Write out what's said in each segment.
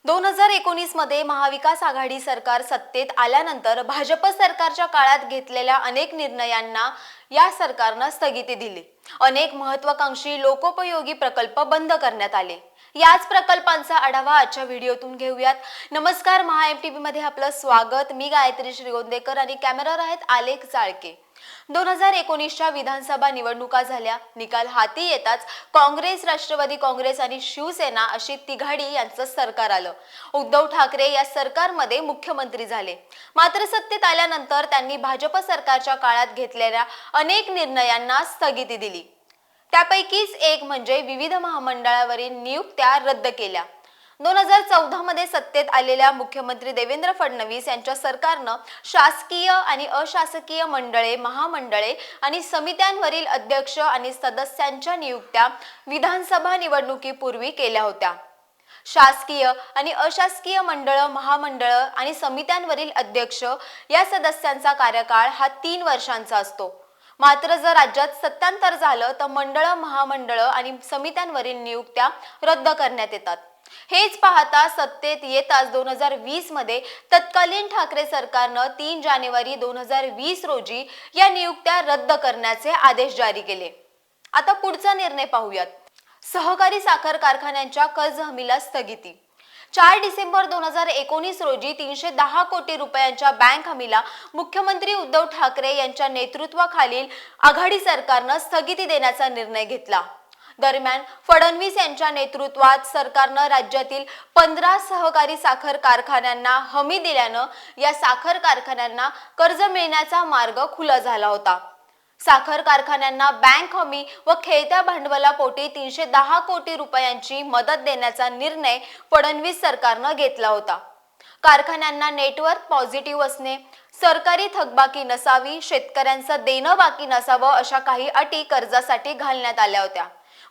2019 मध्ये महाविकास आघाडी सरकार सत्तेत आल्यानंतर भाजप सरकारच्या काळात घेतलेल्या अनेक निर्णयांना या सरकारने स्थगिती दिली। अनेक महत्त्वाकांक्षी लोकोपयोगी प्रकल्प बंद करण्यात आले। याच प्रकल्पांचा आढावा आजच्या व्हिडिओतून घेऊयात। नमस्कार, महा एमटीव्ही मध्ये आपलं स्वागत। मी गायत्री श्रीगोंदेकर आणि कॅमेरावर आहेत आलेख चाळके। 2019च्या विधानसभा निवडणुका झाल्या। निकाल हाती येताच काँग्रेस, राष्ट्रवादी काँग्रेस आणि शिवसेना अशी तिघाडी यांचं सरकार आलं। उद्धव ठाकरे या सरकारमध्ये मुख्यमंत्री झाले। मात्र सत्तेत आल्यानंतर त्यांनी भाजप सरकारच्या काळात घेतलेल्या अनेक निर्णयांना स्थगिती दिली। त्यापैकीच एक म्हणजे विविध महामंडळावरील नियुक्त्या रद्द केल्या। 2014 मध्ये सत्तेत आलेल्या मुख्यमंत्री देवेंद्र फडणवीस यांच्या सरकारनं शासकीय आणि अशासकीय मंडळे, महामंडळे आणि समित्यांवरील अध्यक्ष आणि सदस्यांच्या नियुक्त्या विधानसभा निवडणुकीपूर्वी केल्या होत्या। शासकीय आणि अशासकीय मंडळ, महामंडळ आणि समित्यांवरील अध्यक्ष या सदस्यांचा कार्यकाळ हा 3 वर्षांचा असतो। मात्र जर राज्यात सत्तांतर झालं तर मंडळ, महामंडळ आणि समित्यांवरील नियुक्त्या रद्द करण्यात येतात। हेच पाहता सत्तेत येताच 2020 मध्ये तत्कालीन ठाकरे सरकारनं 3 जानेवारी 2020 रोजी या नियुक्त्या रद्द करण्याचे आदेश जारी केले। आता पुढचा निर्णय पाहूयात। सहकारी साखर कारखान्यांच्या कर्ज हमीला स्थगिती। 4 डिसेंबर 2019 रोजी 310 कोटी रुपयांच्या बँक हमीला मुख्यमंत्री उद्धव ठाकरे यांच्या नेतृत्वाखालील आघाडी सरकारनं स्थगिती देण्याचा निर्णय घेतला। दरम्यान फडणवीस यांच्या नेतृत्वात सरकारनं राज्यातील 15 सहकारी साखर कारखान्यांना हमी दिल्यानं या साखर कारखान्यांना कर्ज मिळण्याचा मार्ग खुला झाला होता। साखर कारखान्यांना बँक हमी व खेळत्या भांडवलापोटी 310 कोटी रुपयांची मदत देण्याचा निर्णय फडणवीस सरकारनं घेतला होता। कारखान्यांना नेटवर्क पॉझिटिव्ह असणे, सरकारी थकबाकी नसावी, शेतकऱ्यांचं देणं बाकी नसावं अशा काही अटी कर्जासाठी घालण्यात आल्या होत्या।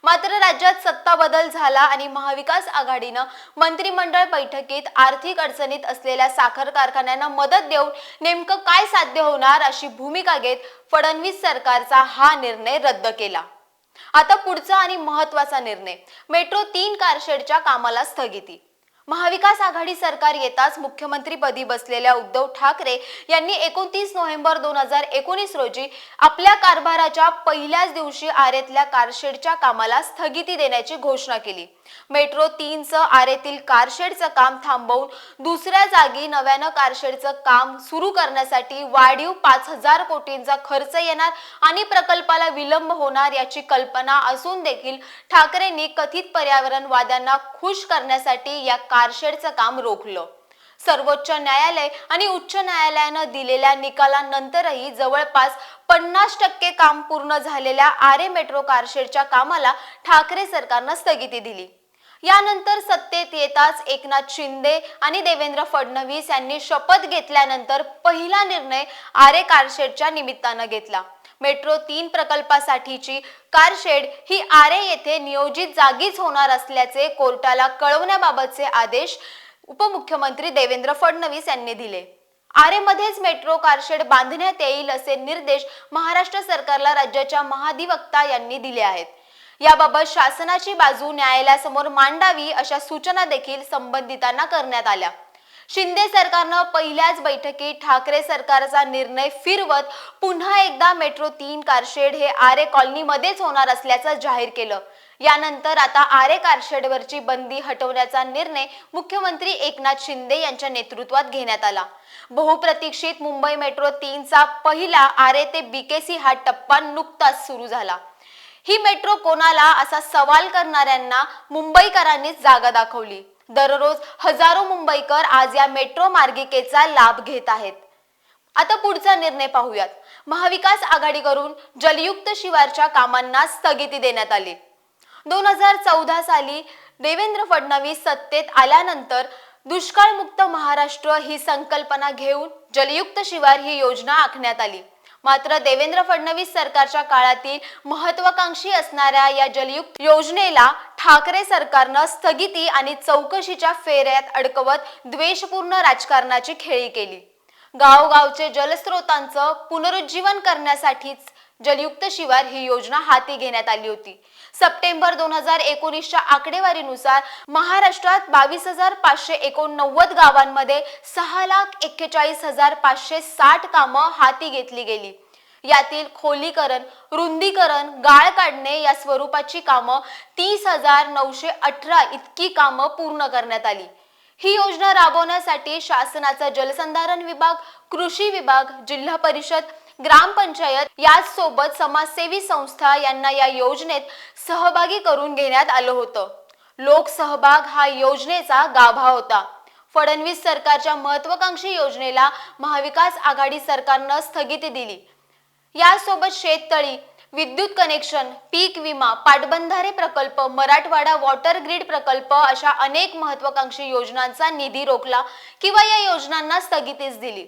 मात्र राज्यात सत्ता बदल झाला आणि महाविकास आघाडीनं मंत्रिमंडळ बैठकीत आर्थिक अडचणीत असलेल्या साखर कारखान्यांना मदत देऊन नेमकं काय साध्य होणार अशी भूमिका घेत फडणवीस सरकारचा हा निर्णय रद्द केला। आता पुढचा आणि महत्त्वाचा निर्णय, मेट्रो 3 कारशेडच्या कामाला स्थगिती। महाविकास आघाडी सरकार येताच मुख्यमंत्रीपदी बसलेल्या उद्धव ठाकरे यांनी 29 नोव्हेंबर 2019 रोजी आपल्या कारभाराच्या पहिल्याच दिवशी आरेतल्या कारशेडच्या कामाला स्थगिती देण्याची घोषणा केली। मेट्रो 3चं आरेतील कारशेडचं काम थांबवून दुसऱ्या जागी नव्यानं कारशेडचं काम सुरू करण्यासाठी वाढीव 5000 कोटींचा खर्च येणार आणि प्रकल्पाला विलंब होणार याची कल्पना असून देखील ठाकरेंनी कथित पर्यावरणवाद्यांना खुश करण्यासाठी या कारशेडचं काम रोखलं। सर्वोच्च न्यायालय आणि उच्च न्यायालयानं दिलेल्या निकालानंतरही जवळपास 50% काम पूर्ण झालेल्या आरे मेट्रो कारशेडच्या कामाला ठाकरे सरकारनं स्थगिती दिली। यानंतर सत्तेत येताच एकनाथ शिंदे आणि देवेंद्र फडणवीस यांनी शपथ घेतल्यानंतर पहिला निर्णय आरे कारशेडच्या निमित्तानं घेतला। मेट्रो 3 प्रकल्पासाठीची कारशेड ही आरे येथे नियोजित जागीच होणार असल्याचे कोर्टाला कळवण्याबाबतचे आदेश उपमुख्यमंत्री देवेंद्र फडणवीस यांनी दिले। आरेमध्येच मेट्रो कारशेड बांधण्यात येईल असे निर्देश महाराष्ट्र सरकारला राज्याच्या महाधिवक्ता यांनी दिले आहेत। याबाबत शासनाची बाजू न्यायालयासमोर मांडावी अशा सूचना देखील संबंधितांना करण्यात आल्या। शिंदे सरकारनं पहिल्याच बैठकीत ठाकरे सरकारचा निर्णय फिरवत पुन्हा एकदा मेट्रो 3 कारशेड हे आरे कॉलनीमध्येच होणार असल्याचं जाहीर केलं। यानंतर आता आरे कारशेडवरची बंदी हटवण्याचा निर्णय मुख्यमंत्री एकनाथ शिंदे यांच्या नेतृत्वात घेण्यात आला। बहुप्रतीक्षित मुंबई मेट्रो 3चा पहिला आरे ते बीकेसी हा टप्पा नुकताच सुरू झाला। ही मेट्रो कोणाला असा सवाल करणाऱ्यांना मुंबईकरांनीच जागा दाखवली। दररोज हजारो मुंबईकर आज या मेट्रो मार्गिकेचा लाभ घेत आहेत। आता पुढचा निर्णय पाहूयात। महाविकास आघाडीकडून जलयुक्त शिवारच्या कामांना स्थगिती देण्यात आली। 2014 साली देवेंद्र फडणवीस सत्तेत आल्यानंतर दुष्काळमुक्त महाराष्ट्र ही संकल्पना घेऊन जलयुक्त शिवार ही योजना आखण्यात आली। मात्र देवेंद्र फडणवीस सरकारच्या काळातील महत्त्वाकांक्षी असणाऱ्या या जलयुक्त योजनेला ठाकरे सरकारनं स्थगिती आणि चौकशीच्या फेऱ्यात अडकवत द्वेषपूर्ण राजकारणाची खेळी केली। गावगावचे जलस्रोतांचं पुनरुज्जीवन करण्यासाठीच जलयुक्त शिवार ही योजना हाती घेण्यात आली होती. सप्टेंबर 2019च्या आकडेवारीनुसार महाराष्ट्रात 22,589 गावांमध्ये 6,41,560 कामं हाती घेतली गेली. यातील खोलीकरण, रुंदीकरण, गाळ काढणे या स्वरूपाची कामं 30,918 इतकी कामं पूर्ण करण्यात आली. ही योजना राबवण्यासाठी शासनाचा जलसंधारण विभाग, कृषी विभाग, जिल्हा परिषद, ग्रामपंचायत याचसोबत समाजसेवी संस्था यांना या योजनेत सहभागी करून घेण्यात आलं होतं. लोकसहभाग हा योजनेचा गाभा होता. फडणवीस सरकारच्या महत्त्वाकांक्षी योजनेला महाविकास आघाडी सरकारनं स्थगिती दिली. यासोबत शेततळी, विद्युत कनेक्शन, पीक विमा, पाटबंधारे प्रकल्प, मराठवाडा वॉटर ग्रीड प्रकल्प अशा अनेक महत्त्वाकांक्षी योजनांचा निधी रोखला किंवा या योजनांना स्थगितीच दिली.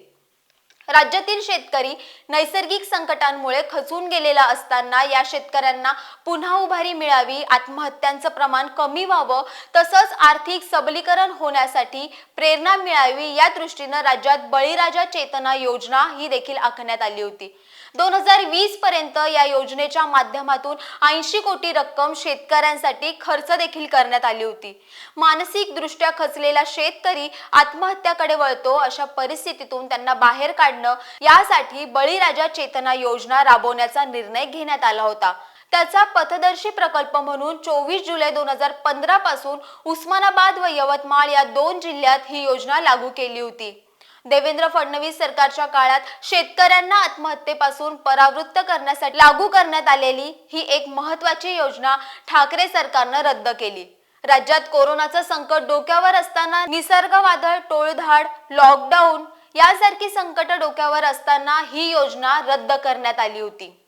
राज्यातील शेतकरी नैसर्गिक संकटांमुळे खचून गेलेला असताना या शेतकऱ्यांना पुन्हा उभारी मिळावी, आत्महत्यांचं प्रमाण कमी व्हावं, तसंच आर्थिक सबलीकरण होण्यासाठी प्रेरणा मिळावी या दृष्टीनं राज्यात बळीराजा चेतना योजना ही देखील आखण्यात आली होती. 2020 पर्यंत या योजनेच्या माध्यमातून 80 कोटी रक्कम शेतकऱ्यांसाठी खर्च देखील करण्यात आली होती. मानसिक दृष्ट्या खचलेला शेतकरी आत्महत्याकडे वळतो, अशा परिस्थितीतून त्यांना बाहेर काढणं यासाठी बळीराजा चेतना योजना राबवण्याचा निर्णय घेण्यात आला होता. त्याचा पथदर्शी प्रकल्प म्हणून 24 जुलै 2015 पासून उस्मानाबाद व यवतमाळ या 2 जिल्ह्यात ही योजना लागू केली होती. देवेंद्र फडणवीस सरकारच्या काळात शेतकऱ्यांना आत्महत्येपासून परावृत्त करण्यासाठी लागू करण्यात आलेली ही एक महत्त्वाची योजना ठाकरे सरकारनं रद्द केली. राज्यात कोरोनाचं संकट डोक्यावर असताना निसर्ग वादळ, टोळधाड, लॉकडाऊन यासारखी संकट डोक्यावर असताना ही योजना रद्द करण्यात आली होती.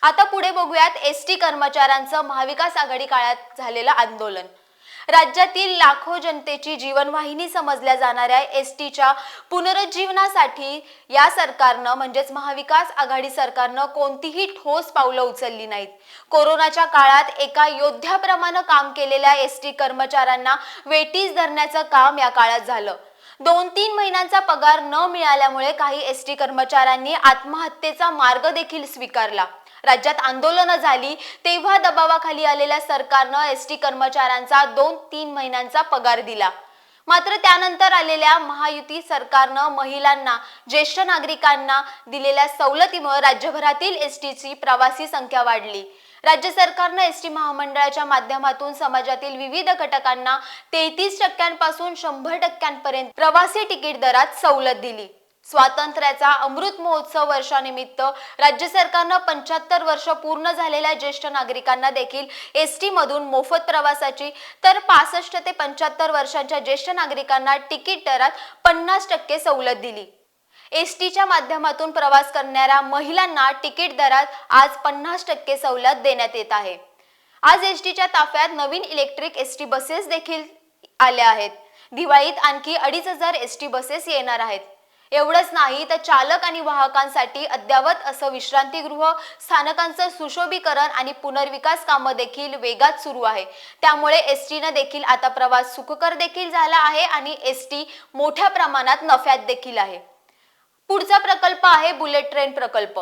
आता पुढे बघूयात एसटी कर्मचाऱ्यांचं महाविकास आघाडी काळात झालेलं आंदोलन. राज्यातील लाखो जनतेची जीवनवाहिनी समजल्या जाणाऱ्या एसटीच्या पुनरुज्जीवनासाठी या सरकारनं म्हणजेच महाविकास आघाडी सरकारनं कोणतीही ठोस पावलं उचलली नाहीत. कोरोनाच्या काळात एका योद्ध्याप्रमाणे काम केलेल्या एसटी कर्मचाऱ्यांना वेठीस धरण्याचं काम या काळात झालं. 2-3 महिन्यांचा पगार न मिळाल्यामुळे काही एसटी कर्मचाऱ्यांनी आत्महत्येचा मार्ग देखील स्वीकारला. राज्यात आंदोलनं झाली तेव्हा दबावाखाली आलेल्या सरकारनं एसटी कर्मचाऱ्यांचा 2-3 महिन्यांचा पगार दिला. मात्र त्यानंतर आलेल्या महायुती सरकारनं महिलांना, ज्येष्ठ नागरिकांना दिलेल्या सवलतीमुळे राज्यभरातील एसटीची प्रवासी संख्या वाढली. राज्य सरकारनं एसटी महामंडळाच्या माध्यमातून समाजातील विविध घटकांना 33% पासून 100% प्रवासी तिकीट दरात सवलत दिली. स्वातंत्र्याचा अमृत महोत्सव वर्षानिमित्त राज्य सरकारनं 75 वर्ष पूर्ण झालेल्या ज्येष्ठ नागरिकांना देखील एसटी मधून मोफत प्रवासाची तर 65 ते 75 वर्षांच्या ज्येष्ठ नागरिकांना तिकीट दरात 50% सवलत दिली. एसटीच्या माध्यमातून प्रवास करणाऱ्या महिलांना तिकीट दरात आज 50% सवलत देण्यात येत आहे. आज एसटीच्या ताफ्यात नवीन इलेक्ट्रिक एसटी बसेस देखील आल्या आहेत. दिवाळीत आणखी 2,500 एसटी बसेस येणार आहेत. एवढंच नाही तर चालक आणि वाहकांसाठी अद्ययावत असं विश्रांतीगृह, स्थानकांचं सुशोभीकरण आणि पुनर्विकास कामं देखील वेगात सुरू आहे. त्यामुळे एसटीनं देखील आता प्रवास सुखकर देखील झाला आहे आणि एसटी मोठ्या प्रमाणात नफ्यात देखील आहे. पुढचा प्रकल्प आहे बुलेट ट्रेन प्रकल्प.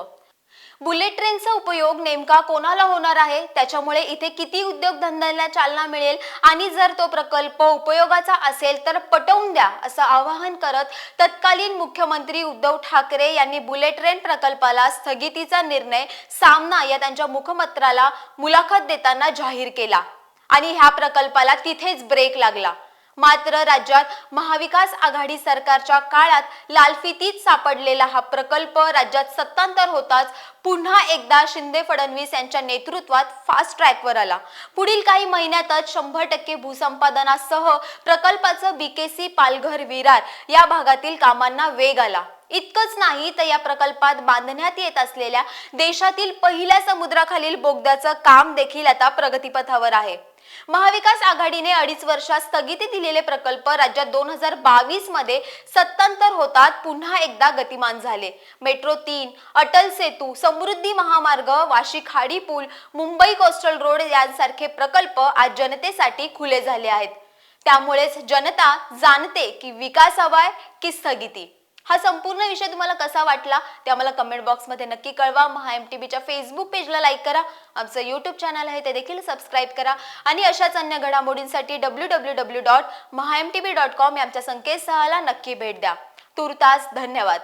बुलेट ट्रेनचा उपयोग नेमका कोणाला होणार आहे, त्याच्यामुळे इथे किती उद्योगधंद्यांना चालना मिळेल आणि जर तो प्रकल्प उपयोगाचा असेल तर पटवून द्या असं आवाहन करत तत्कालीन मुख्यमंत्री उद्धव ठाकरे यांनी बुलेट ट्रेन प्रकल्पाला स्थगितीचा निर्णय सामना या त्यांच्या मुखपत्राला मुलाखत देताना जाहीर केला आणि ह्या प्रकल्पाला तिथेच ब्रेक लागला. मात्र राज्यात महाविकास आघाडी सरकारच्या काळात लालफितीत सापडलेला हा प्रकल्प राज्यात सत्तांतर होताच पुन्हा एकदा शिंदे फडणवीस यांच्या नेतृत्वात फास्ट ट्रॅकवर आला. पुढील काही महिन्यातच 100% भूसंपादनासह प्रकल्पाचं बीकेसी, पालघर, विरार या भागातील कामांना वेग आला. इतकंच नाही तर या प्रकल्पात बांधण्यात येत असलेल्या देशातील पहिल्या समुद्राखालील बोगद्याचं काम देखील आता प्रगतीपथावर आहे. महाविकास आघाडीने 2.5 वर्षात स्थगिती दिलेले प्रकल्प राज्यात 2022 मध्ये सत्तांतर होतात पुन्हा एकदा गतिमान झाले. मेट्रो 3, अटल सेतू, समृद्धी महामार्ग, वाशी खाडी पूल, मुंबई कोस्टल रोड यांसारखे प्रकल्प आज जनतेसाठी खुले झाले आहेत. त्यामुळेच जनता जाणते की विकास हवाय की स्थगिती. हा संपूर्ण विषय तुम्हाला कसा वाटला ते आम्हाला कमेंट बॉक्समध्ये नक्की कळवा. MHAMTVच्या फेसबुक पेजला लाईक करा, आमचं यूट्यूब चॅनल आहे ते देखील सबस्क्राईब करा आणि अशाच अन्य घडामोडींसाठी www.mahamtv.com या आमच्या संकेतस्थळाला नक्की भेट द्या. तूर्तास धन्यवाद.